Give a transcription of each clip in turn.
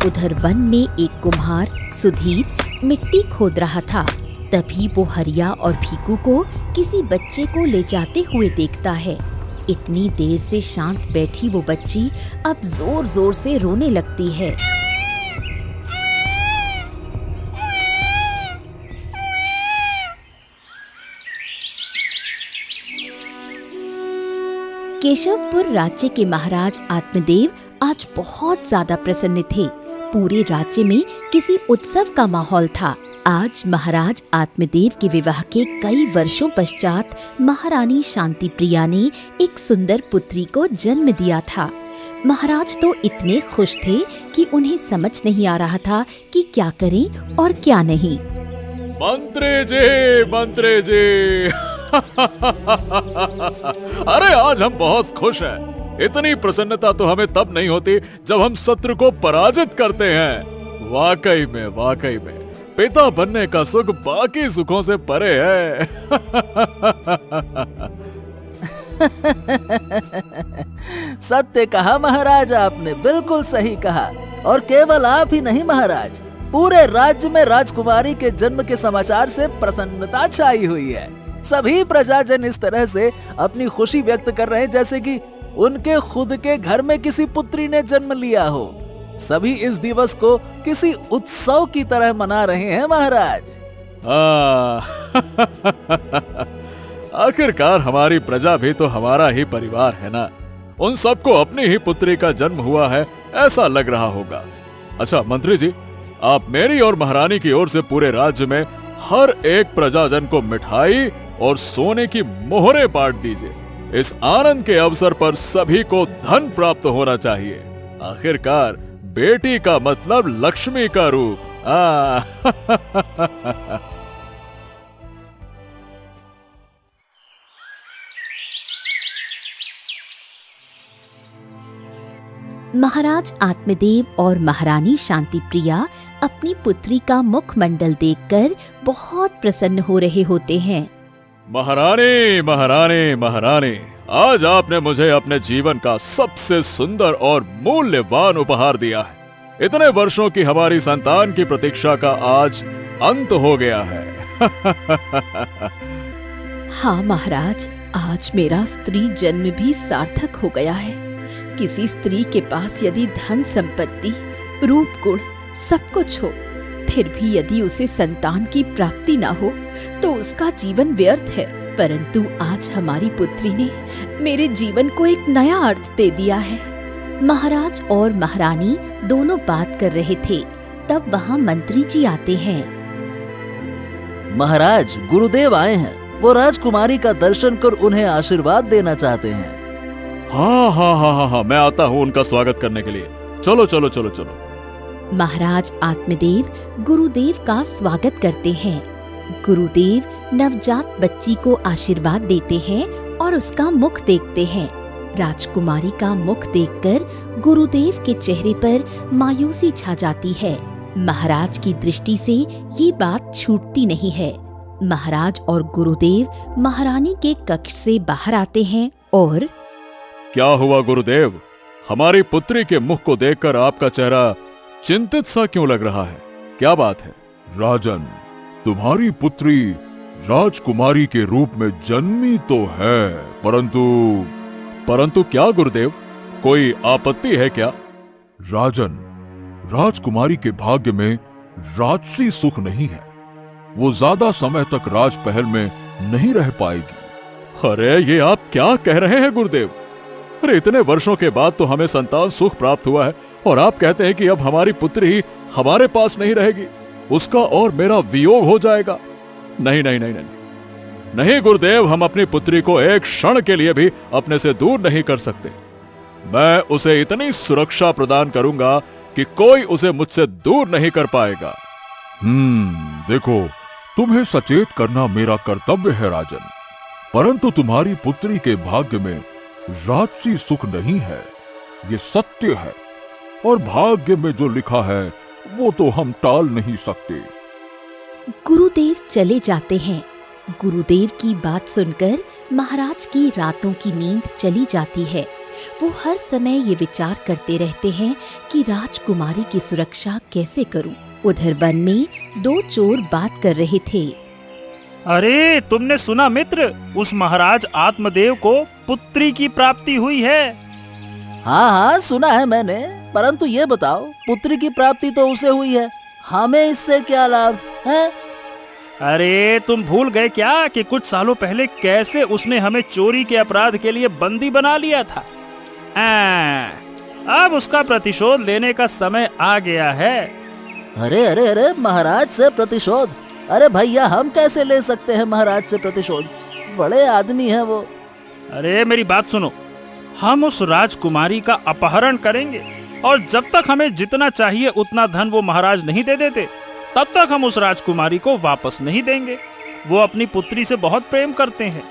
उधर वन में एक कुम्हार सुधीर मिट्टी खोद रहा था। तभी वो हरिया और भीकू को किसी बच्चे को ले जाते हुए देखता है। इतनी देर से शांत बैठी वो बच्ची अब जोर जोर से रोने लगती है। केशवपुर राज्य के महाराज आत्मदेव आज बहुत ज्यादा प्रसन्न थे। पूरे राज्य में किसी उत्सव का माहौल था। आज महाराज आत्मदेव के विवाह के कई वर्षों पश्चात महारानी शांति प्रिया ने एक सुंदर पुत्री को जन्म दिया था। महाराज तो इतने खुश थे कि उन्हें समझ नहीं आ रहा था कि क्या करें और क्या नहीं। मंत्री जी अरे आज हम बहुत खुश हैं। इतनी प्रसन्नता तो हमें तब नहीं होती जब हम शत्रु को पराजित करते हैं। वाकई में पिता बनने का सुख बाकी सुखों से परे है। सत्य कहा महाराज, आपने बिल्कुल सही कहा। और केवल आप ही नहीं महाराज, पूरे राज्य में राजकुमारी के जन्म के समाचार से प्रसन्नता छाई हुई है। सभी प्रजाजन इस तरह से अपनी खुशी व्यक्त कर रहे हैं जैसे कि उनके खुद के घर में किसी पुत्री ने जन्म लिया हो। सभी इस दिवस को किसी उत्सव की तरह मना रहे हैं महाराज। आखिरकार हमारी प्रजा भी तो हमारा ही परिवार है ना। उन सबको अपनी ही पुत्री का जन्म हुआ है ऐसा लग रहा होगा। अच्छा मंत्री जी, आप मेरी और महारानी की ओर से पूरे राज्य में हर एक प्रजाजन को मिठाई और सोने की मोहरें बांट दीजिए। इस आनंद के अवसर पर सभी को धन प्राप्त होना चाहिए। आखिरकार बेटी का मतलब लक्ष्मी का रूप। महाराज आत्मदेव और महारानी शांति प्रिया अपनी पुत्री का मुखमंडल देखकर बहुत प्रसन्न हो रहे होते हैं। महारानी, आज आपने मुझे अपने जीवन का सबसे सुंदर और मूल्यवान उपहार दिया है। इतने वर्षों की हमारी संतान की प्रतीक्षा का आज अंत हो गया है। हाँ महाराज, आज मेरा स्त्री जन्म भी सार्थक हो गया है। किसी स्त्री के पास यदि धन संपत्ति, रूप गुण सब कुछ हो, फिर भी यदि उसे संतान की प्राप्ति ना हो तो उसका जीवन व्यर्थ है। परंतु आज हमारी पुत्री ने मेरे जीवन को एक नया अर्थ दे दिया है। महाराज और महारानी दोनों बात कर रहे थे, तब वहाँ मंत्री जी आते हैं। महाराज, गुरुदेव आए हैं। वो राजकुमारी का दर्शन कर उन्हें आशीर्वाद देना चाहते हैं। हाँ, मैं आता हूँ उनका स्वागत करने के लिए। चलो। महाराज आत्मदेव गुरुदेव का स्वागत करते हैं। गुरुदेव नवजात बच्ची को आशीर्वाद देते हैं और उसका मुख देखते हैं। राजकुमारी का मुख देखकर गुरुदेव के चेहरे पर मायूसी छा जाती है। महाराज की दृष्टि से ये बात छूटती नहीं है। महाराज और गुरुदेव महारानी के कक्ष से बाहर आते हैं और क्या हुआ गुरुदेव? हमारी पुत्री के मुख को देखकर आपका चेहरा चिंतित सा क्यों लग रहा है? क्या बात है? राजन, तुम्हारी पुत्री राजकुमारी के रूप में जन्मी तो है, परंतु क्या गुरुदेव? कोई आपत्ति है क्या? राजन, राजकुमारी के भाग्य में राजसी सुख नहीं है। वो ज्यादा समय तक राजपहल में नहीं रह पाएगी। अरे ये आप क्या कह रहे हैं गुरुदेव? अरे इतने वर्षों के बाद तो हमें संतान सुख प्राप्त हुआ है और आप कहते हैं कि अब हमारी पुत्री ही हमारे पास नहीं रहेगी, उसका और मेरा वियोग हो जाएगा। नहीं गुरुदेव, हम अपनी पुत्री को एक क्षण के लिए भी अपने से दूर नहीं कर सकते। मैं उसे इतनी सुरक्षा प्रदान करूंगा कि कोई उसे मुझसे दूर नहीं कर पाएगा। देखो, तुम्हें सचेत करना मेरा कर्तव्य है राजन, परंतु तुम्हारी पुत्री के भाग्य में राजसी सुख नहीं है, ये सत्य है। और भाग्य में जो लिखा है वो तो हम टाल नहीं सकते। गुरुदेव चले जाते हैं। गुरुदेव की बात सुनकर महाराज की रातों की नींद चली जाती है। वो हर समय ये विचार करते रहते हैं कि राजकुमारी की सुरक्षा कैसे करूं। उधर वन में दो चोर बात कर रहे थे। अरे तुमने सुना मित्र, उस महाराज आत्मदेव को पुत्री की प्राप्ति हुई है। हाँ हाँ सुना है मैंने, परंतु ये बताओ, पुत्री की प्राप्ति तो उसे हुई है, हमें इससे क्या लाभ है? अरे तुम भूल गए क्या कि कुछ सालों पहले कैसे उसने हमें चोरी के अपराध के लिए बंदी बना लिया था। अब उसका प्रतिशोध लेने का समय आ गया है। अरे अरे अरे, महाराज से प्रतिशोध? अरे भैया, हम कैसे ले सकते हैं महाराज से प्रतिशोध? बड़े आदमी हैं वो। अरे मेरी बात सुनो, हम उस राजकुमारी का अपहरण करेंगे और जब तक हमें जितना चाहिए उतना धन वो महाराज नहीं दे देते, तब तक हम उस राजकुमारी को वापस नहीं देंगे। वो अपनी पुत्री से बहुत प्रेम करते हैं।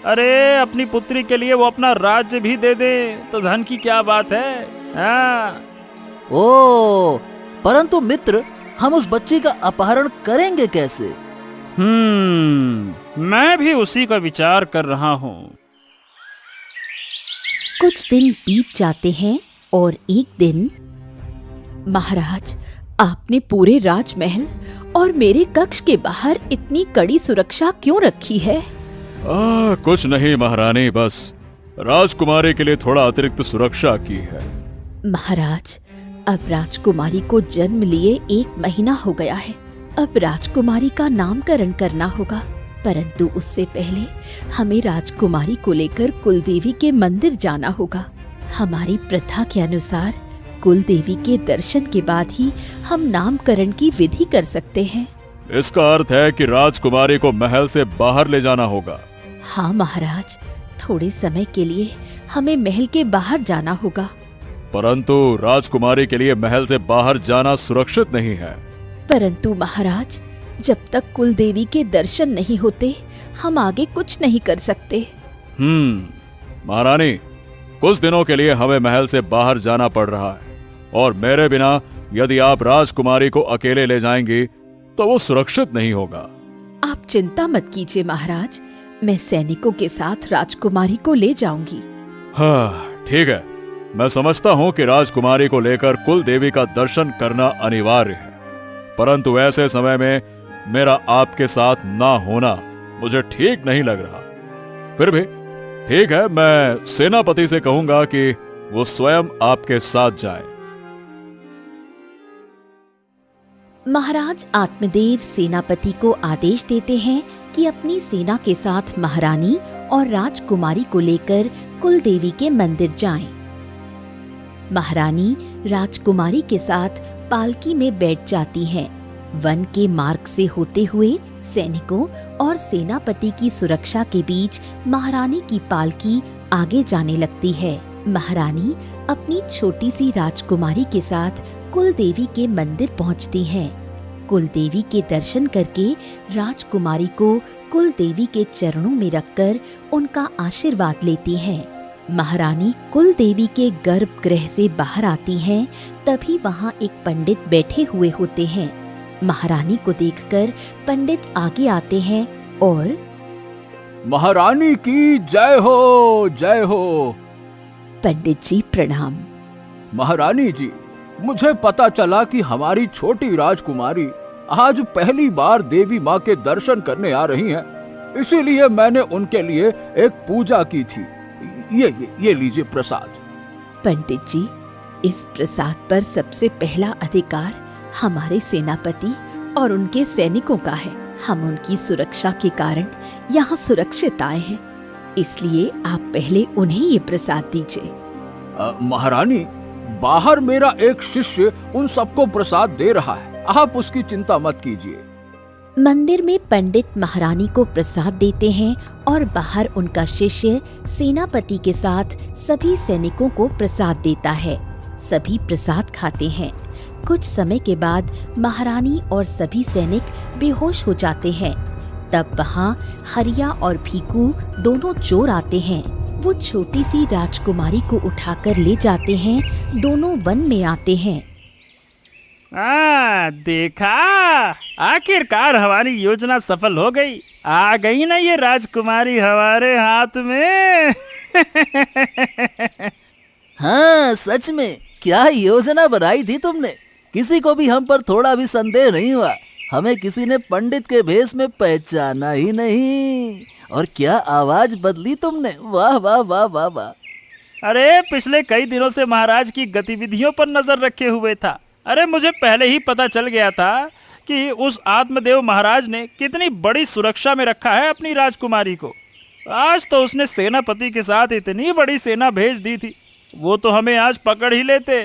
अरे अपनी पुत्री के लिए वो अपना राज्य भी दे दे तो धन की क्या बात है। ओ, परंतु मित्र, हम उस बच्ची का अपहरण करेंगे कैसे? मैं भी उसी का विचार कर रहा हूँ। कुछ दिन बीत जाते हैं और एक दिन, महाराज, आपने पूरे राजमहल और मेरे कक्ष के बाहर इतनी कड़ी सुरक्षा क्यों रखी है? कुछ नहीं महारानी, बस राजकुमारी के लिए थोड़ा अतिरिक्त सुरक्षा की है। महाराज, अब राजकुमारी को जन्म लिए 1 महीना हो गया है। अब राजकुमारी का नामकरण करना होगा, परंतु उससे पहले हमें राजकुमारी को लेकर कुलदेवी के मंदिर जाना होगा। हमारी प्रथा के अनुसार कुलदेवी के दर्शन के बाद ही हम नामकरण की विधि कर सकते हैं। इसका अर्थ है कि राजकुमारी को महल से बाहर ले जाना होगा। हाँ महाराज, थोड़े समय के लिए हमें महल के बाहर जाना होगा। परंतु राजकुमारी के लिए महल से बाहर जाना सुरक्षित नहीं है। परंतु महाराज, जब तक कुलदेवी के दर्शन नहीं होते हम आगे कुछ नहीं कर सकते। महारानी, कुछ दिनों के लिए हमें महल से बाहर जाना पड़ रहा है और मेरे बिना यदि आप राजकुमारी को अकेले ले जाएंगी तो वो सुरक्षित नहीं होगा। आप चिंता मत कीजिए महाराज, मैं सैनिकों के साथ राजकुमारी को ले जाऊंगी। हाँ ठीक है, मैं समझता हूँ कि राजकुमारी को लेकर कुल देवी का दर्शन करना अनिवार्य है, परंतु ऐसे समय में मेरा आपके साथ ना होना मुझे ठीक नहीं लग रहा। फिर भी ठीक है, मैं सेनापति से कहूंगा कि वो स्वयं आपके साथ जाए। महाराज आत्मदेव सेनापति को आदेश देते हैं कि अपनी सेना के साथ महारानी और राजकुमारी को लेकर कुलदेवी के मंदिर जाएं। महारानी राजकुमारी के साथ पालकी में बैठ जाती हैं। वन के मार्ग से होते हुए सैनिकों और सेनापति की सुरक्षा के बीच महारानी की पालकी आगे जाने लगती है। महारानी अपनी छोटी सी राजकुमारी के साथ कुलदेवी के मंदिर पहुंचती हैं। कुलदेवी के दर्शन करके राजकुमारी को कुलदेवी के चरणों में रखकर उनका आशीर्वाद लेती हैं। महारानी कुलदेवी के गर्भगृह से बाहर आती हैं, तभी वहां एक पंडित बैठे हुए होते हैं। महारानी को देखकर पंडित आगे आते हैं और महारानी की जय हो, जय हो। पंडित जी प्रणाम। महारानी जी, मुझे पता चला कि हमारी छोटी राजकुमारी आज पहली बार देवी माँ के दर्शन करने आ रही हैं, इसीलिए मैंने उनके लिए एक पूजा की थी। ये लीजिए प्रसाद। पंडित जी, इस प्रसाद पर सबसे पहला अधिकार हमारे सेनापति और उनके सैनिकों का है। हम उनकी सुरक्षा के कारण यहाँ सुरक्षित आए हैं, इसलिए आप पहले उन्हें ये प्रसाद दीजिए। महारानी, बाहर मेरा एक शिष्य उन सबको प्रसाद दे रहा है, आप उसकी चिंता मत कीजिए। मंदिर में पंडित महारानी को प्रसाद देते हैं और बाहर उनका शिष्य सेनापति के साथ सभी सैनिकों को प्रसाद देता है। सभी प्रसाद खाते हैं। कुछ समय के बाद महारानी और सभी सैनिक बेहोश हो जाते हैं। तब वहाँ हरिया और भीकू दोनों चोर आते हैं। वो छोटी सी राजकुमारी को उठाकर ले जाते हैं। दोनों वन में आते हैं। देखा, आखिरकार हमारी योजना सफल हो गई। आ गई ना ये राजकुमारी हमारे हाथ में। हाँ, सच में क्या योजना बनाई थी तुमने। किसी को भी हम पर थोड़ा भी संदेह नहीं हुआ। हमें किसी ने पंडित के भेष में पहचाना ही नहीं। और क्या आवाज बदली तुमने, वाह वाह वाह वाह वाह। अरे पिछले कई दिनों से महाराज की गतिविधियों पर नजर रखे हुए था। अरे मुझे पहले ही पता चल गया था कि उस आत्मदेव महाराज ने कितनी बड़ी सुरक्षा में रखा है अपनी राजकुमारी को। आज तो उसने सेनापति के साथ इतनी बड़ी सेना भेज दी थी, वो तो हमें आज पकड़ ही लेते।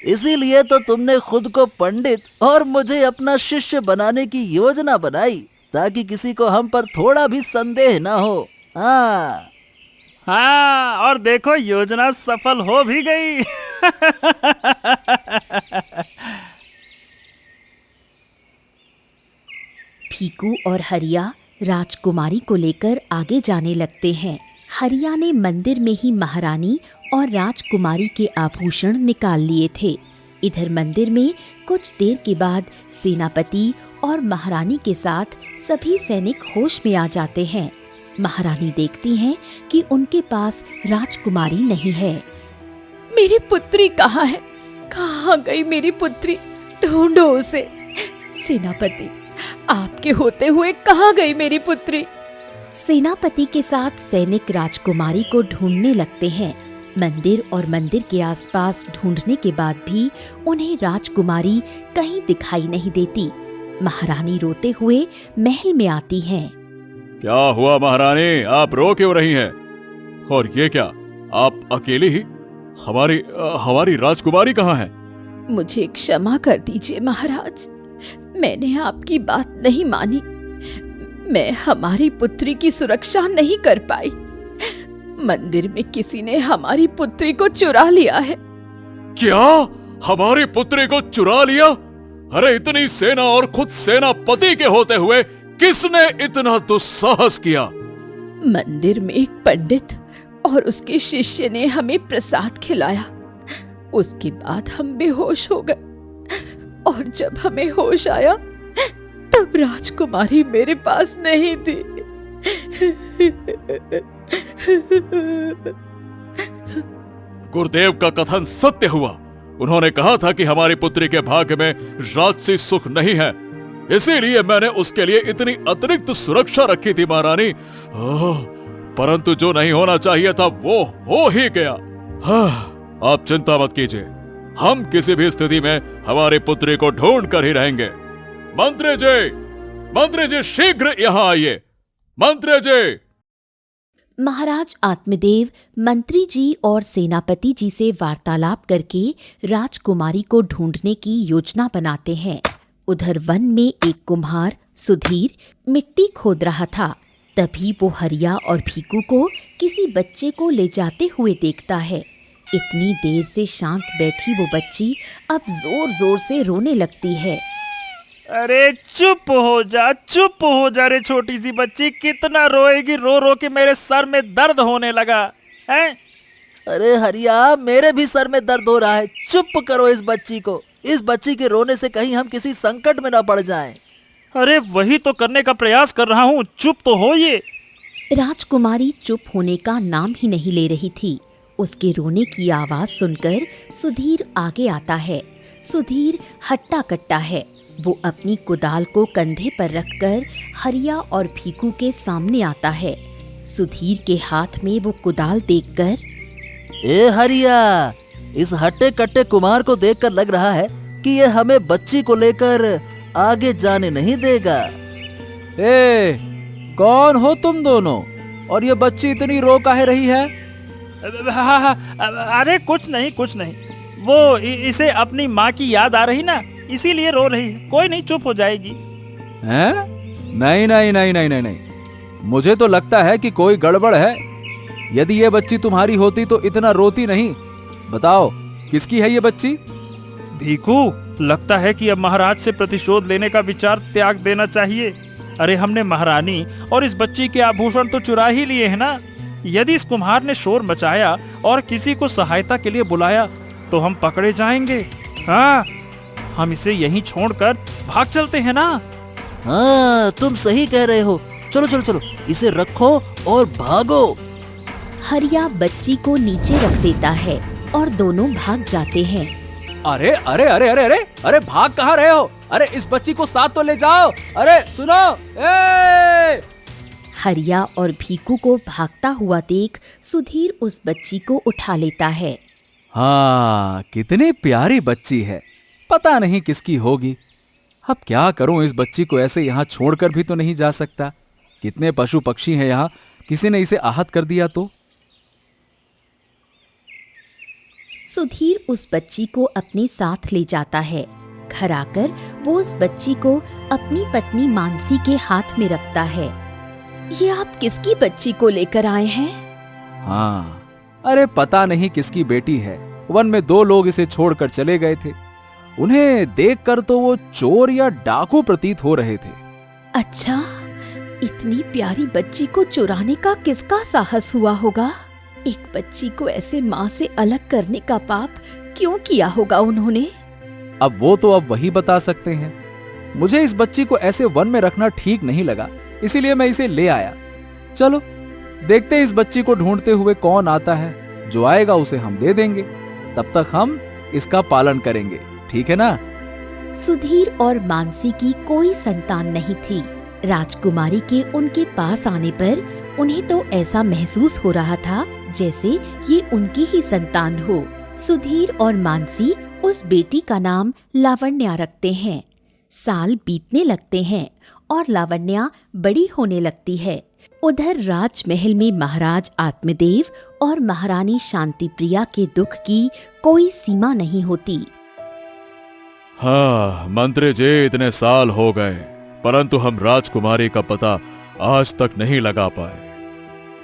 इसीलिए तो तुमने खुद को पंडित और मुझे अपना शिष्य बनाने की योजना बनाई, ताकि किसी को हम पर थोड़ा भी संदेह ना हो। हाँ हाँ, और देखो योजना सफल हो भी गई। भीकू और हरिया राजकुमारी को लेकर आगे जाने लगते हैं। हरिया ने मंदिर में ही महारानी और राजकुमारी के आभूषण निकाल लिए थे। इधर मंदिर में कुछ देर के बाद सेनापति और महारानी के साथ सभी सैनिक होश में आ जाते हैं। महारानी देखती हैं कि उनके पास राजकुमारी नहीं है। मेरी पुत्री कहाँ है? कहाँ गई मेरी पुत्री? ढूंढो उसे। सेनापति, आपके होते हुए कहाँ गई मेरी पुत्री? सेनापति के साथ सैनिक राजकुमारी को ढूंढने लगते हैं। मंदिर और मंदिर के आसपास ढूंढने के बाद भी उन्हें राजकुमारी कहीं दिखाई नहीं देती। महारानी रोते हुए महल में आती हैं। क्या हुआ महारानी, आप रो क्यों रही हैं? और ये क्या, आप अकेली ही? हमारी राजकुमारी कहाँ है? मुझे क्षमा कर दीजिए महाराज, मैंने आपकी बात नहीं मानी। मैं हमारी पुत्री की सुरक्षा नहीं कर पाई। मंदिर में किसी ने हमारी पुत्री को चुरा लिया है। क्या? हमारी पुत्री को चुरा लिया? अरे इतनी सेना और खुद सेनापति के होते हुए किसने इतना दुस्साहस किया? मंदिर में एक पंडित और उसके शिष्य ने हमें प्रसाद खिलाया। उसके बाद हम बेहोश हो गए और जब हमें होश आया तब राजकुमारी मेरे पास नहीं थी। गुरुदेव का कथन सत्य हुआ। उन्होंने कहा था कि हमारी पुत्री के भाग्य में राजसी सुख नहीं है, इसीलिए मैंने उसके लिए इतनी अतिरिक्त सुरक्षा रखी थी महारानी। परंतु जो नहीं होना चाहिए था वो हो ही गया। आप चिंता मत कीजिए, हम किसी भी स्थिति में हमारी पुत्री को ढूंढ कर ही रहेंगे। मंत्री जी शीघ्र यहाँ आइए। मंत्री जी। महाराज आत्मदेव मंत्री जी और सेनापति जी से वार्तालाप करके राजकुमारी को ढूंढने की योजना बनाते हैं। उधर वन में एक कुम्हार सुधीर मिट्टी खोद रहा था। तभी वो हरिया और भीकू को किसी बच्चे को ले जाते हुए देखता है। इतनी देर से शांत बैठी वो बच्ची अब जोर जोर से रोने लगती है। अरे चुप हो जा रे छोटी सी बच्ची, कितना रोएगी? रो रो के मेरे सर में दर्द होने लगा है। अरे हरिया, मेरे भी सर में दर्द हो रहा है। चुप करो इस बच्ची को। इस बच्ची के रोने से कहीं हम किसी संकट में न पड़ जाएं। अरे वही तो करने का प्रयास कर रहा हूँ, चुप तो हो ये। राजकुमारी चुप होने का नाम ही नहीं ले रही थी। उसके रोने की आवाज सुनकर सुधीर आगे आता है। सुधीर हट्टा कट्टा है। वो अपनी कुदाल को कंधे पर रखकर हरिया और भीकू के सामने आता है। सुधीर के हाथ में वो कुदाल देखकर, ए हरिया, इस हट्टे कट्टे कुमार को देखकर लग रहा है कि ये हमें बच्ची को लेकर आगे जाने नहीं देगा। ए, कौन हो तुम दोनों? और ये बच्ची इतनी रो काहे रही है? अरे कुछ नहीं, वो इसे अपनी माँ की याद आ रही ना, इसीलिए रो रही है। कोई नहीं, चुप हो जाएगी। हैं? नहीं, मुझे तो लगता है कि कोई गड़बड़ है। यदि ये बच्ची तुम्हारी होती तो इतना रोती नहीं। बताओ, किसकी है ये बच्ची? भीकू, लगता है कि अब महाराज से प्रतिशोध लेने का विचार त्याग देना चाहिए। अरे हमने महारानी और इस बच्ची के आभूषण तो चुरा ही लिए हैं ना। यदि इस कुम्हार ने शोर मचाया और किसी को सहायता के लिए बुलाया तो हम पकड़े जाएंगे। हाँ, हम इसे यहीं छोड़कर भाग चलते हैं ना। हाँ, तुम सही कह रहे हो। चलो, इसे रखो और भागो। हरिया बच्ची को नीचे रख देता है और दोनों भाग जाते हैं। अरे अरे अरे अरे अरे अरे भाग कहाँ रहे हो? अरे इस बच्ची को साथ तो ले जाओ। अरे सुनो, ए! हरिया और भीकू को भागता हुआ देख सुधीर उस बच्ची को उठा लेता है। हाँ, कितनी प्यारी बच्ची है, पता नहीं किसकी होगी। अब क्या करूं, इस बच्ची को ऐसे यहाँ छोड़कर भी तो नहीं जा सकता। कितने पशु पक्षी हैं यहाँ, किसी ने इसे आहत कर दिया तो। सुधीर उस बच्ची को अपने साथ ले जाता है। घर आकर वो उस बच्ची को अपनी पत्नी मानसी के हाथ में रखता है। ये आप किसकी बच्ची को लेकर आए हैं? हाँ, अरे पता नहीं किसकी बेटी है। वन में 2 लोग इसे छोड़कर चले गए थे। उन्हें देखकर तो वो चोर या डाकू प्रतीत हो रहे थे। अच्छा, इतनी प्यारी बच्ची को चुराने का किसका साहस हुआ होगा? एक बच्ची को ऐसे माँ से अलग करने का पाप क्यों किया होगा उन्होंने? अब वो तो अब वही बता सकते हैं। मुझे इस बच्ची को ऐसे वन में रखना ठीक नहीं लगा, इसीलिए मैं इसे ले आया। चलो देखते हैं इस बच्ची को ढूंढते हुए कौन आता है। जो आएगा उसे हम दे देंगे, तब तक हम इसका पालन करेंगे, ठीक है ना? सुधीर और मानसी की कोई संतान नहीं थी। राजकुमारी के उनके पास आने पर उन्हें तो ऐसा महसूस हो रहा था जैसे ये उनकी ही संतान हो। सुधीर और मानसी उस बेटी का नाम लावण्या रखते हैं। साल बीतने लगते हैं और लावण्या बड़ी होने लगती है। उधर राजमहल में महाराज आत्मदेव और महारानी शांतिप्रिया के दुख की कोई सीमा नहीं होती। हाँ मंत्री जी, इतने साल हो गए परंतु हम राजकुमारी का पता आज तक नहीं लगा पाए।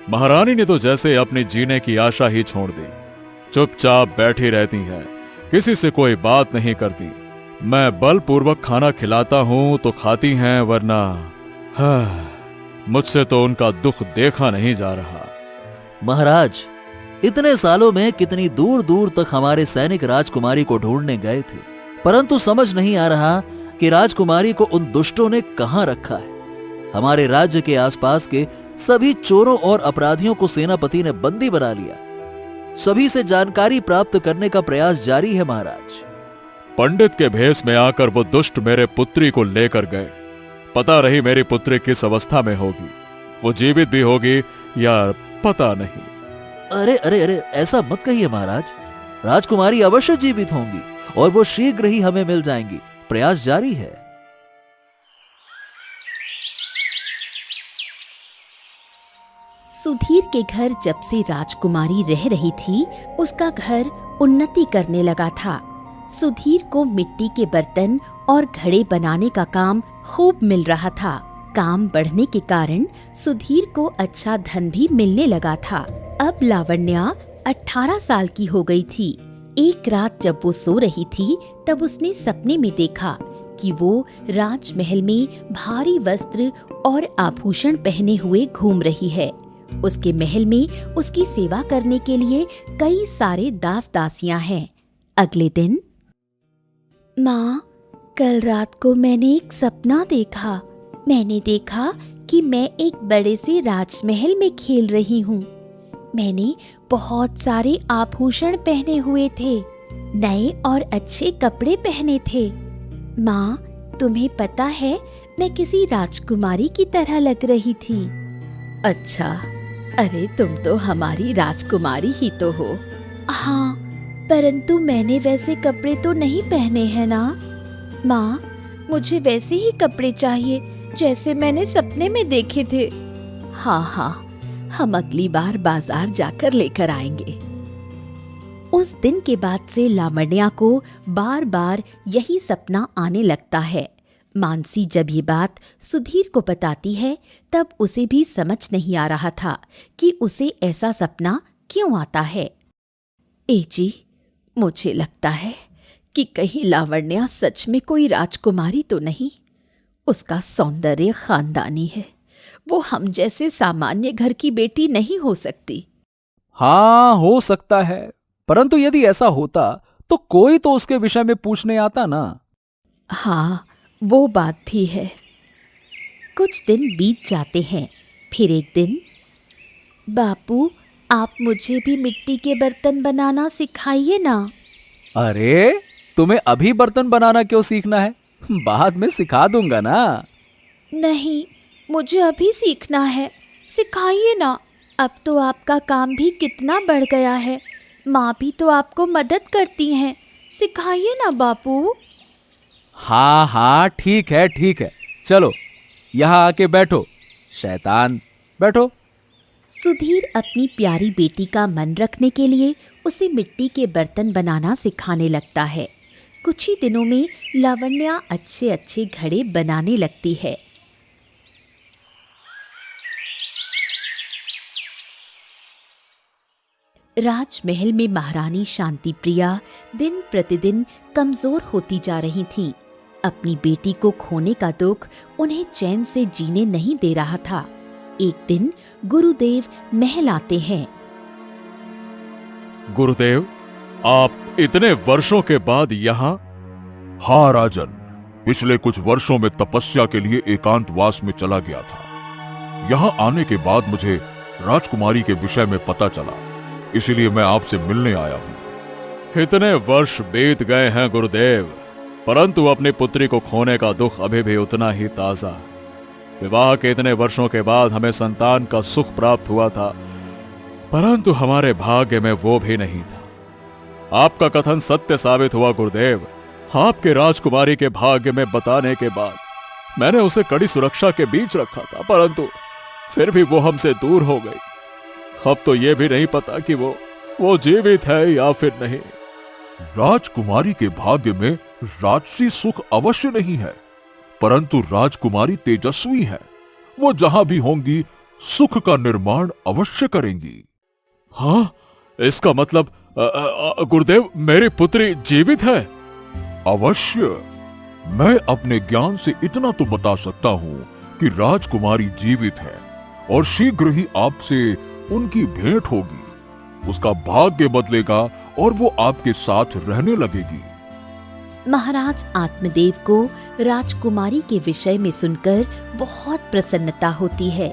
महारानी ने तो जैसे अपनी जीने की आशा ही छोड़ दी। चुपचाप बैठी रहती हैं, किसी से कोई बात नहीं करती। मैं बलपूर्वक खाना खिलाता हूं तो खाती हैं, वरना हाँ, मुझसे तो उनका दुख देखा नहीं जा रहा। महाराज, इतने सालों में कितनी दूर दूर तक हमारे सैनिक राजकुमारी को ढूंढने गए थे, परंतु समझ नहीं आ रहा कि राजकुमारी को उन दुष्टों ने कहां रखा है। हमारे राज्य के आसपास के सभी चोरों और अपराधियों को सेनापति ने बंदी बना लिया। सभी से जानकारी प्राप्त करने का प्रयास जारी है महाराज। पंडित के भेष में आकर वो दुष्ट मेरे पुत्री को लेकर गए। पता नहीं मेरी पुत्री किस अवस्था में होगी, वो जीवित भी होगी या पता नहीं। अरे अरे अरे, ऐसा मत कहिए महाराज। राजकुमारी अवश्य जीवित होंगी और वो शीघ्र ही हमें मिल जाएंगी। प्रयास जारी है। सुधीर के घर जब से राजकुमारी रह रही थी, उसका घर उन्नति करने लगा था। सुधीर को मिट्टी के बर्तन और घड़े बनाने का काम खूब मिल रहा था। काम बढ़ने के कारण सुधीर को अच्छा धन भी मिलने लगा था। अब लावण्या 18 साल की हो गई थी। एक रात जब वो सो रही थी, तब उसने सपने में देखा कि वो राजमहल में भारी वस्त्र और आभूषण पहने हुए घूम रही है। उसके महल में उसकी सेवा करने के लिए कई सारे दास दासियां हैं। अगले दिन, माँ, कल रात को मैंने एक सपना देखा। मैंने देखा कि मैं एक बड़े से राजमहल में खेल रही हूँ। मैंने बहुत सारे आभूषण पहने हुए थे, नए और अच्छे कपड़े पहने थे। माँ, तुम्हें पता है मैं किसी राजकुमारी की तरह लग रही थी। अच्छा, अरे तुम तो हमारी राजकुमारी ही तो हो। हाँ, परंतु मैंने वैसे कपड़े तो नहीं पहने हैं ना। माँ, मुझे वैसे ही कपड़े चाहिए जैसे मैंने सपने में देखे थे। हाँ हाँ, हम अगली बार बाजार जाकर लेकर आएंगे। उस दिन के बाद से लावण्या को बार बार यही सपना आने लगता है। मानसी जब ये बात सुधीर को बताती है, तब उसे भी समझ नहीं आ रहा था कि उसे ऐसा सपना क्यों आता है। ए जी, मुझे लगता है कि कहीं लावण्या सच में कोई राजकुमारी तो नहीं। उसका सौंदर्य खानदानी है, वो हम जैसे सामान्य घर की बेटी नहीं हो सकती। हाँ, हो सकता है, परंतु यदि ऐसा होता तो कोई तो उसके विषय में पूछने आता ना। हाँ, वो बात भी है। कुछ दिन बीत जाते हैं। फिर एक दिन, बापू, आप मुझे भी मिट्टी के बर्तन बनाना सिखाइए ना। अरे, तुम्हें अभी बर्तन बनाना क्यों सीखना है? बाद में सिखा दूंगा ना। नहीं, मुझे अभी सीखना है, सिखाइए ना। अब तो आपका काम भी कितना बढ़ गया है, माँ भी तो आपको मदद करती हैं। सिखाइए ना बापू। हाँ हाँ, ठीक है ठीक है, चलो यहाँ आके बैठो। शैतान, बैठो। सुधीर अपनी प्यारी बेटी का मन रखने के लिए उसे मिट्टी के बर्तन बनाना सिखाने लगता है। कुछ ही दिनों में लावण्या अच्छे अच्छे घड़े बनाने लगती है। राजमहल में महारानी शांति प्रिया दिन प्रतिदिन कमजोर होती जा रही थीं। अपनी बेटी को खोने का दुख उन्हें चैन से जीने नहीं दे रहा था। एक दिन गुरुदेव महल आते हैं। गुरुदेव, आप इतने वर्षों के बाद यहाँ? हाँ राजन, पिछले कुछ वर्षों में तपस्या के लिए एकांतवास में चला गया था। यहाँ आने के बाद मुझे राजकुमारी के विषय में पता चला, इसीलिए मैं आपसे मिलने आया हूँ। इतने वर्ष बीत गए हैं गुरुदेव, परंतु अपनी पुत्री को खोने का दुख अभी भी उतना ही ताजा है। विवाह के इतने वर्षों के बाद हमें संतान का सुख प्राप्त हुआ था, परंतु हमारे भाग्य में वो भी नहीं था। आपका कथन सत्य साबित हुआ गुरुदेव। आपके राजकुमारी के भाग्य में बताने के बाद मैंने उसे कड़ी सुरक्षा के बीच रखा था, परंतु फिर भी वो हमसे दूर हो गई। अब तो ये भी नहीं पता कि वो जीवित है या फिर नहीं। राजकुमारी के भाग्य में राजसी सुख अवश्य नहीं है, परंतु राजकुमारी तेजस्वी है। वो जहां भी होंगी सुख का निर्माण अवश्य करेंगी। हाँ, इसका मतलब गुरुदेव, मेरी पुत्री जीवित है? अवश्य। मैं अपने ज्ञान से इतना तो बता सकता हूं कि राजकुमारी जीवित है और शीघ्र ही आपसे उनकी भेंट होगी। उसका भाग्य बदलेगा और वो आपके साथ रहने लगेगी। महाराज आत्मदेव को राजकुमारी के विषय में सुनकर बहुत प्रसन्नता होती है।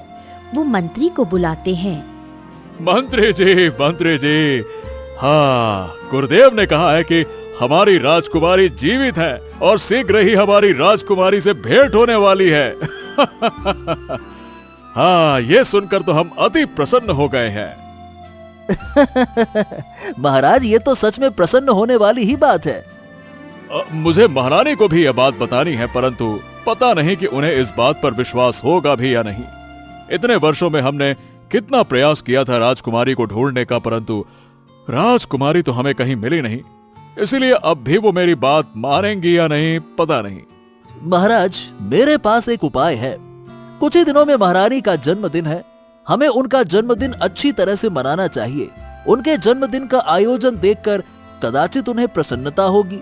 वो मंत्री को बुलाते हैं। मंत्री जी, हाँ, गुरुदेव ने कहा है कि हमारी राजकुमारी जीवित है और शीघ्र ही हमारी राजकुमारी से भेंट होने वाली है। हाँ, ये सुनकर तो हम अति प्रसन्न हो गए हैं। महाराज, ये तो सच में प्रसन्न होने वाली ही बात है। मुझे महारानी को भी यह बात बतानी है, परंतु पता नहीं कि उन्हें इस बात पर विश्वास होगा भी या नहीं। इतने वर्षों में हमने कितना प्रयास किया था राजकुमारी को ढूंढने का, परंतु राजकुमारी तो हमें कहीं मिली नहीं। इसीलिए अब भी वो मेरी बात मानेंगी या नहीं पता नहीं। महाराज, मेरे पास एक उपाय है। कुछ ही दिनों में महारानी का जन्मदिन है। हमें उनका जन्मदिन अच्छी तरह से मनाना चाहिए। उनके जन्मदिन का आयोजन देखकर कदाचित उन्हें प्रसन्नता होगी।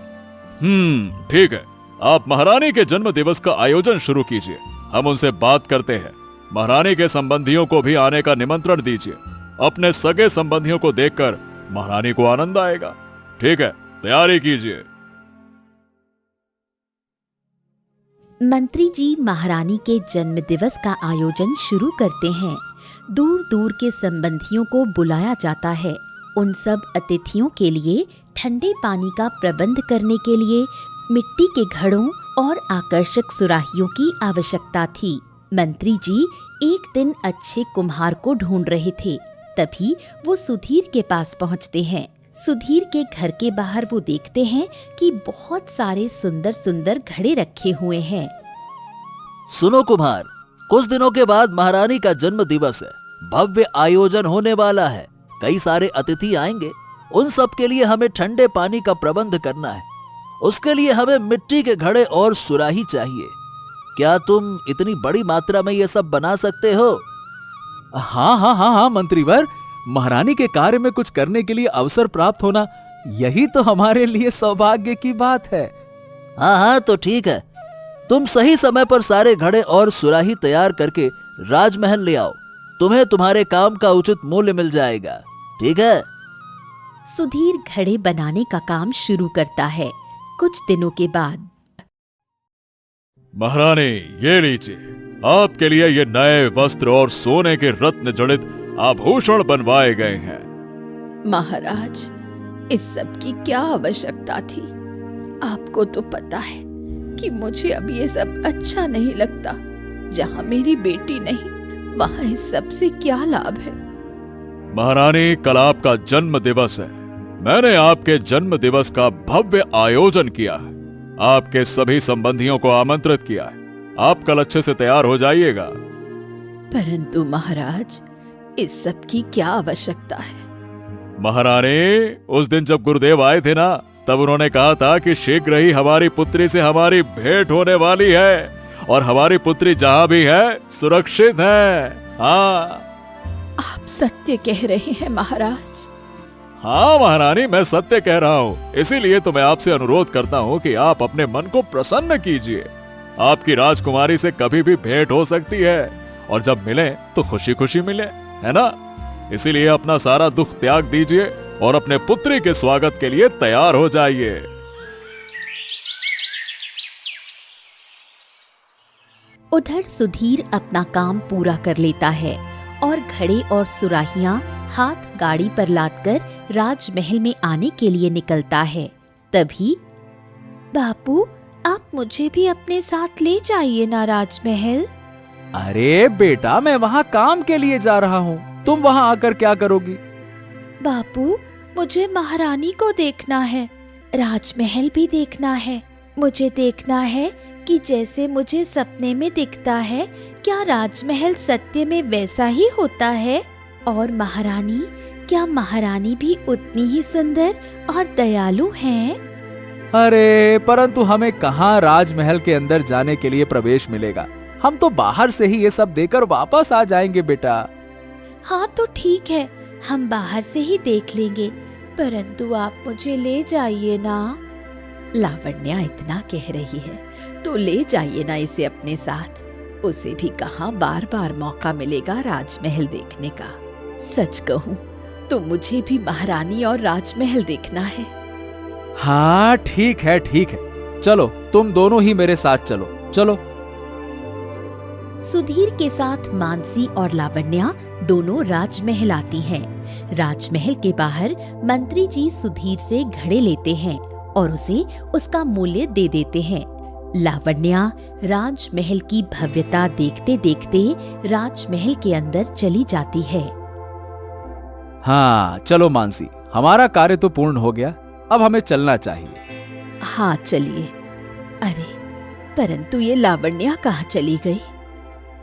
ठीक है, आप महारानी के जन्म दिवस का आयोजन शुरू कीजिए। हम उनसे बात करते हैं। महारानी के संबंधियों को भी आने का निमंत्रण दीजिए। अपने सगे संबंधियों को देखकर महारानी को आनंद आएगा। ठीक है, तैयारी कीजिए। मंत्री जी महारानी के जन्म दिवस का आयोजन शुरू करते हैं। दूर दूर के संबंधियों को बुलाया जाता है। उन सब अतिथियों के लिए ठंडे पानी का प्रबंध करने के लिए मिट्टी के घड़ों और आकर्षक सुराहियों की आवश्यकता थी। मंत्री जी एक दिन अच्छे कुम्हार को ढूंढ रहे थे। तभी वो सुधीर के पास पहुंचते हैं। सुधीर के घर के बाहर वो देखते हैं कि बहुत सारे सुंदर सुंदर घड़े रखे हुए हैं। सुनो कुम्हार, कुछ दिनों के बाद महारानी का जन्म दिवस है। भव्य आयोजन होने वाला है। कई सारे अतिथि आएंगे। उन सब के लिए हमें ठंडे पानी का प्रबंध करना है। उसके लिए हमें मिट्टी के घड़े और सुराही चाहिए। क्या तुम इतनी बड़ी मात्रा में ये सब बना सकते हो? हाँ हाँ हाँ हाँ मंत्रीवर, महारानी के कार्य में कुछ करने के लिए अवसर प्राप्त होना, यही तो हमारे लिए सौभाग्य की बात है। हाँ हाँ, तो ठीक है। तुम सही समय पर सारे घड़े और सुराही तैयार करके राजमहल ले आओ। तुम्हें तुम्हारे काम का उचित मूल्य मिल जाएगा। ठीक है? सुधीर घड़े बनाने का काम शुरू करता है। कुछ दिनों के बाद महारानी, ये लीजिए, आपके लिए ये नए वस्त्र और सोने के रत्न जड़ित आभूषण बनवाए गए हैं। महाराज, इस सब की क्या आवश्यकता थी? आपको तो पता है कि मुझे अब ये सब अच्छा नहीं लगता। जहाँ मेरी बेटी नहीं, वहाँ इस सब से क्या लाभ है? महारानी, कल आपका जन्म दिवस है। मैंने आपके जन्म दिवस का भव्य आयोजन किया है। आपके सभी संबंधियों को आमंत्रित किया है। आप कल अच्छे से तैयार हो जाइएगा। परंतु महाराज, इस सब की क्या आवश्यकता है? महारानी, उस दिन जब गुरुदेव आए थे ना, तब उन्होंने कहा था कि शीघ्र ही हमारी पुत्री से हमारी भेंट होने वाली है और हमारी पुत्री जहां भी है सुरक्षित है। हाँ। आप सत्य कह रहे हैं महाराज? हाँ महारानी, मैं सत्य कह रहा हूँ। इसीलिए तो मैं आपसे अनुरोध करता हूँ कि आप अपने मन को प्रसन्न कीजिए। आपकी राजकुमारी से कभी भी भेंट हो सकती है और जब मिले तो खुशी खुशी मिले, है ना? इसीलिए अपना सारा दुख त्याग दीजिए और अपने पुत्री के स्वागत के लिए तैयार हो जाइए। उधर सुधीर अपना काम पूरा कर लेता है और घड़े और सुराहियां हाथ गाड़ी पर लादकर राजमहल में आने के लिए निकलता है। तभी, बापू, आप मुझे भी अपने साथ ले जाइए ना राजमहल। अरे बेटा, मैं वहाँ काम के लिए जा रहा हूँ। तुम वहाँ आकर क्या करोगी? बापू, मुझे महारानी को देखना है, राजमहल भी देखना है। मुझे देखना है कि जैसे मुझे सपने में दिखता है, क्या राजमहल सत्य में वैसा ही होता है? और महारानी, क्या महारानी भी उतनी ही सुंदर और दयालु हैं? अरे परंतु हमें कहाँ राजमहल के अंदर जाने के लिए प्रवेश मिलेगा। हम तो बाहर से ही ये सब देखकर वापस आ जाएंगे बेटा। हाँ तो ठीक है, हम बाहर से ही देख लेंगे, परंतु आप मुझे ले जाइए ना। लावण्या इतना कह रही है तो ले जाइए ना इसे अपने साथ। उसे भी कहाँ बार बार मौका मिलेगा राजमहल देखने का। सच कहूँ तो मुझे भी महारानी और राजमहल देखना है। हाँ ठीक है, ठीक है, चलो तुम दोनों ही मेरे साथ चलो। चलो। सुधीर के साथ मानसी और लावण्या दोनों राजमहल आती हैं। राजमहल के बाहर मंत्री जी सुधीर से घड़े लेते हैं और उसे उसका मूल्य दे देते हैं। लावण्या राजमहल की भव्यता देखते देखते राजमहल के अंदर चली जाती है। हाँ चलो मानसी, हमारा कार्य तो पूर्ण हो गया, अब हमें चलना चाहिए। हाँ चलिए। अरे परंतु ये लावण्या कहाँ चली गई?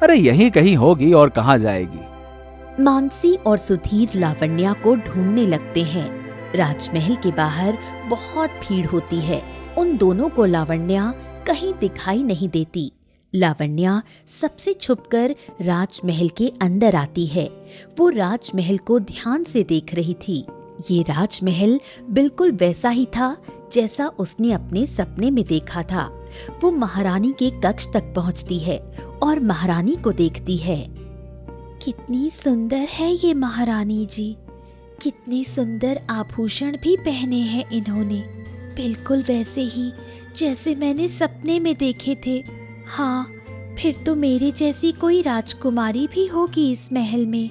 अरे यहीं कहीं होगी और कहाँ जाएगी। मानसी और सुधीर लावण्या को ढूंढने लगते हैं। राजमहल के बाहर बहुत भीड़ होती है। उन दोनों को लावण्या कहीं दिखाई नहीं देती। लावण्या सबसे छुपकर राजमहल के अंदर आती है। वो राजमहल को ध्यान से देख रही थी। ये राजमहल बिल्कुल वैसा ही था जैसा उसने अपने सपने में देखा था। वो महारानी के कक्ष तक पहुंचती है और महारानी को देखती है। कितनी सुंदर है ये महारानी जी, कितने सुंदर आभूषण भी पहने हैं इन्होंने, बिल्कुल वैसे ही जैसे मैंने सपने में देखे थे। हाँ, फिर तो मेरे जैसी कोई राजकुमारी भी होगी इस महल में।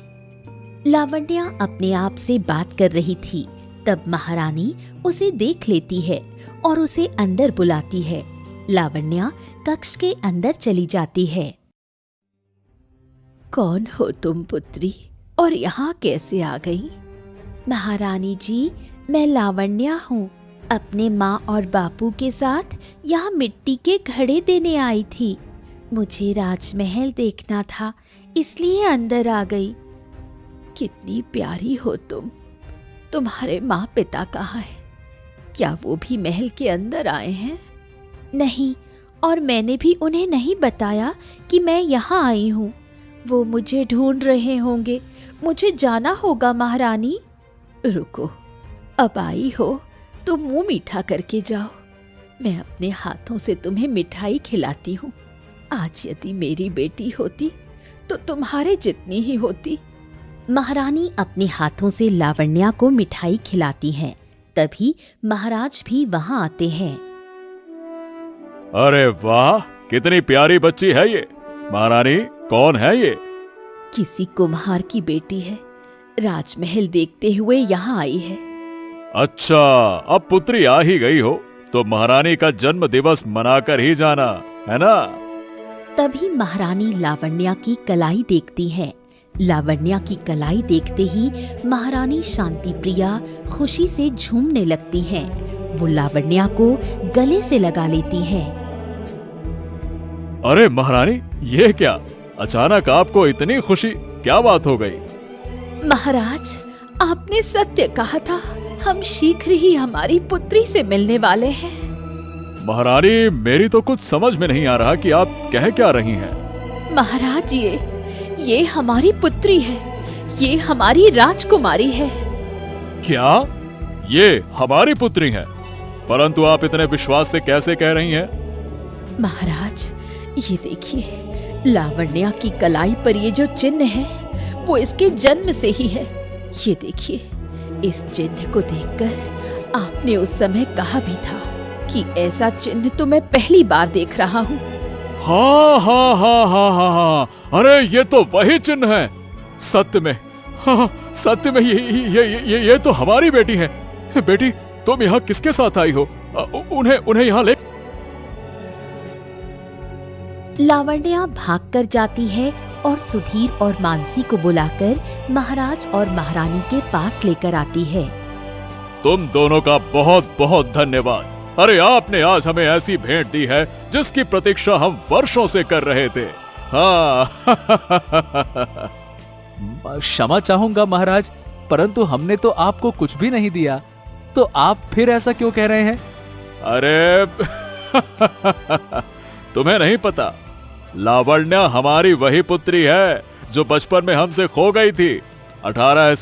लावण्या अपने आप से बात कर रही थी। तब महारानी उसे देख लेती है और उसे अंदर बुलाती है। लावण्या कक्ष के अंदर चली जाती है। कौन हो तुम पुत्री, और यहाँ कैसे आ गई? महारानी जी, मैं लावण्या हूँ। अपने माँ और बापू के साथ यहाँ मिट्टी के घड़े देने आई थी। मुझे राजमहल देखना था, इसलिए अंदर आ गई। कितनी प्यारी हो तुम। तुम्हारे माँ पिता कहाँ हैं? क्या वो भी महल के अंदर आए हैं? नहीं, और मैंने भी उन्हें नहीं बताया कि मैं यहाँ आई हूँ। वो मुझे ढूंढ रहे होंगे। मुझे जाना होगा महारानी। रुको, अब आई हो तो मुंह मीठा करके जाओ। मैं अपने हाथों से तुम्हें मिठाई खिलाती हूँ। आज यदि मेरी बेटी होती तो तुम्हारे जितनी ही होती। महारानी अपने हाथों से लावण्या को मिठाई खिलाती हैं। तभी महाराज भी वहां आते हैं। अरे वाह, कितनी प्यारी बच्ची है ये। महारानी, कौन है ये? किसी कुम्हार की बेटी है। राजमहल देखते हुए यहाँ आई है। अच्छा, अब पुत्री आ ही गई हो तो महारानी का जन्म दिवस मनाकर ही जाना, है ना? तभी महारानी लावण्या की कलाई देखती है। लावण्या की कलाई देखते ही महारानी शांति प्रिया खुशी से झूमने लगती हैं। वो लावण्या को गले से लगा लेती हैं। अरे महारानी, ये क्या? अचानक आपको इतनी खुशी, क्या बात हो गई? महाराज, आपने सत्य कहा था, हम शीघ्र ही हमारी पुत्री से मिलने वाले हैं। महारानी, मेरी तो कुछ समझ में नहीं आ रहा कि आप कह क्या रही हैं। महाराज, ये हमारी पुत्री है, ये हमारी राजकुमारी है। क्या? ये हमारी पुत्री है? परंतु आप इतने विश्वास से कैसे कह रही हैं? महाराज, ये देखिए, लावण्या की कलाई पर ये जो चिन्ह है वो इसके जन्म से ही है। ये देखिए, इस चिन्ह को देखकर आपने उस समय कहा भी था कि ऐसा चिन्ह तो मैं पहली बार देख रहा हूँ। हाँ हाँ हाँ हाँ हाँ हाँ, अरे ये तो वही चिन्ह है। सत्य में, हाँ सत्य में ये तो हमारी बेटी है। बेटी, तुम यहाँ किसके साथ आई हो? उन्हें यहाँ ले। लावण्या भागकर जाती है और सुधीर और मानसी को बुलाकर महाराज और महारानी के पास लेकर आती है। तुम दोनों का बहुत बहुत धन्यवाद। अरे आपने आज हमें ऐसी भेंट दी है जिसकी प्रतीक्षा हम वर्षों से कर रहे थे। हाँ क्षमा चाहूंगा महाराज, परंतु हमने तो आपको कुछ भी नहीं दिया, तो आप फिर ऐसा क्यों कह रहे हैं? अरे तुम्हें नहीं पता, लावण्या हमारी वही पुत्री है जो बचपन में हमसे खो गई थी। 18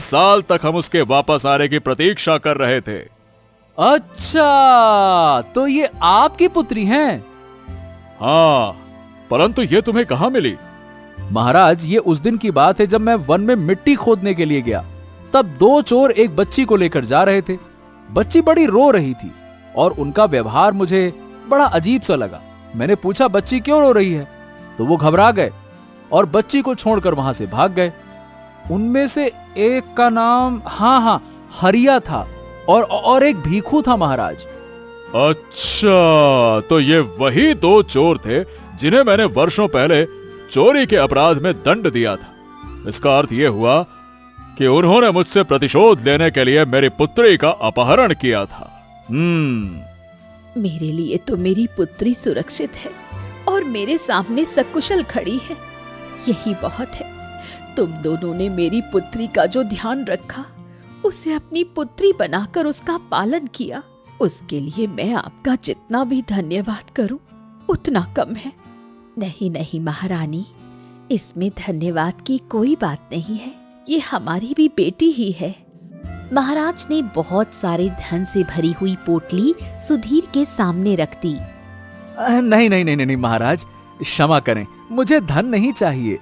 साल तक हम उसके वापस आने की प्रतीक्षा कर रहे थे। अच्छा, तो ये आपकी पुत्री हैं? हाँ, परंतु ये तुम्हें कहाँ मिली? महाराज, ये उस दिन की बात है जब मैं वन में मिट्टी खोदने के लिए गया। तब 2 चोर एक बच्ची को लेकर जा रहे थे। बच्ची बड़ी रो रही थी और उनका व्यवहार मुझे बड़ा अजीब सा लगा। मैंने पूछा, बच्ची क्यों रो रही है? तो वो घबरा गए और बच्ची को छोड़कर वहां से भाग गए। उनमें से एक का नाम हाँ हरिया था और एक भीखू था महाराज। अच्छा, तो ये वही 2 चोर थे जिन्हें मैंने वर्षों पहले चोरी के अपराध में दंड दिया था। इसका अर्थ यह हुआ कि उन्होंने मुझसे प्रतिशोध लेने के लिए मेरी पुत्री का अपहरण किया था। मेरे लिए तो मेरी पुत्री सुरक्षित है और मेरे सामने सकुशल खड़ी है, यही बहुत है। तुम दोनों ने मेरी पुत्री का जो ध्यान रखा, उसे अपनी पुत्री बनाकर उसका पालन किया, उसके लिए मैं आपका जितना भी धन्यवाद करूं उतना कम है। नहीं महारानी, इसमें धन्यवाद की कोई बात नहीं है, ये हमारी भी बेटी ही है। महाराज ने बहुत सारे धन से भरी हुई पोटली सुधीर के सामने रख दी। नहीं महाराज, क्षमा करें, मुझे धन नहीं चाहिए।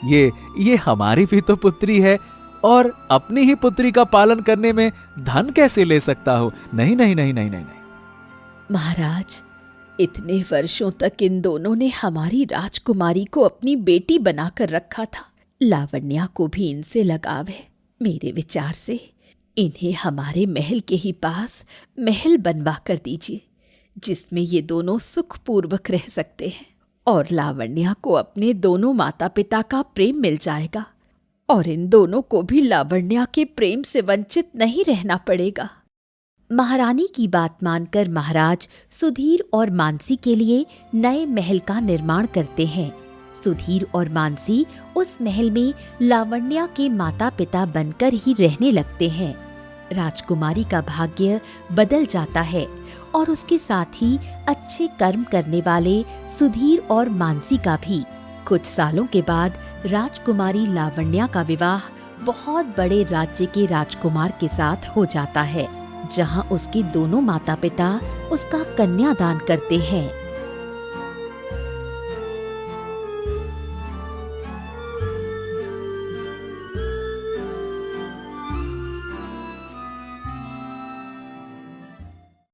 ये हमारी भी तो पुत्री है और अपनी ही पुत्री का पालन करने में धन कैसे ले सकता हो? नहीं। महाराज, इतने वर्षों तक इन दोनों ने हमारी राजकुमारी को अपनी बेटी बनाकर रखा था। लावण्या को भी इनसे लगाव है। मेरे विचार से इन्हें हमारे महल के ही पास महल बनवा कर दीजिए, जिसमें ये दोनों सुखपूर्वक रह सकते हैं और लावण्या को अपने दोनों माता पिता का प्रेम मिल जाएगा और इन दोनों को भी लावण्या के प्रेम से वंचित नहीं रहना पड़ेगा। महारानी की बात मानकर महाराज सुधीर और मानसी के लिए नए महल का निर्माण करते हैं। सुधीर और मानसी उस महल में लावण्या के माता पिता बनकर ही रहने लगते हैं। राजकुमारी का भाग्य बदल जाता है और उसके साथ ही अच्छे कर्म करने वाले सुधीर और मानसी का भी। कुछ सालों के बाद राजकुमारी लावण्या का विवाह बहुत बड़े राज्य के राजकुमार के साथ हो जाता है, जहां उसके दोनों माता पिता उसका कन्यादान करते हैं।